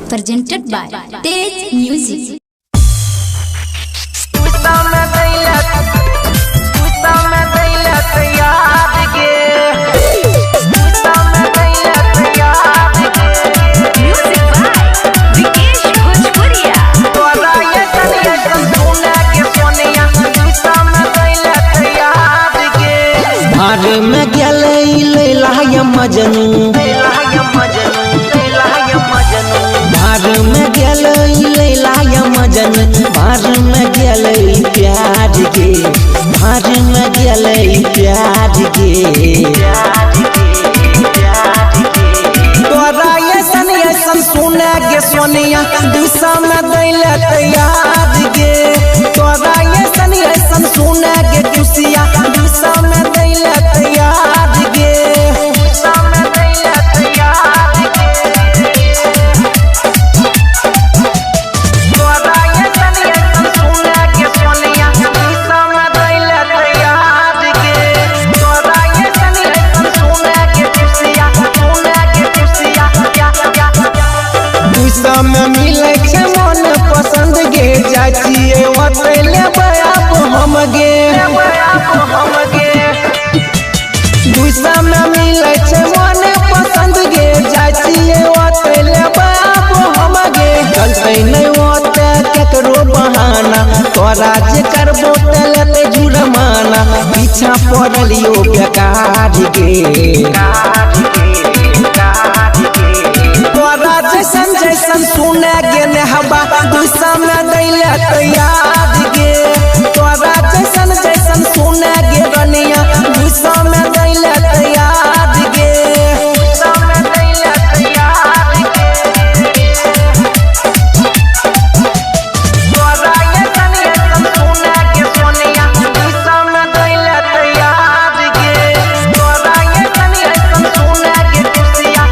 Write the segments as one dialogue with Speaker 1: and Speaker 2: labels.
Speaker 1: presented by Tej Music.
Speaker 2: भार में मजनू भार में मजन भार में प्यार के भार में प्यार के तोरा ऐसन ऐसन सुने गे सोनिया दिशा में दैले तैयार गे तोरा ऐसन ऐसन सुने गे खुशिया दिशा में दैले तैयार गे में मिले मन पसंद गे जाचिए ओतले बाप हम गे गुस्सा में मिले मन पसंद गे जाचिए ओतले बाप हम गे चलते नहीं ओते केकरो बहाना तोरा जे करबो तले जुर्माना पीछा पड़लियो बेकार गे जैसन जैसन सुने गे हवा दिशा में दैले तैयार गे तोरा जैसन जैसन सुने गे रनिया दिशा में दैले तैयार गे तोरा ऐसन ऐसन सुने गे सोनिया दिशा में दैले तैयार गे तोरा ऐसन ऐसन सुने गे खुशिया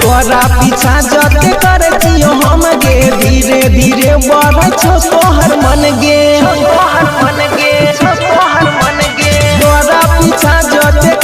Speaker 2: तोरा पीछा जते करे छियो हम गे धीरे धीरे बढ़ै छो तोहर मन गे तोरा पीछा जते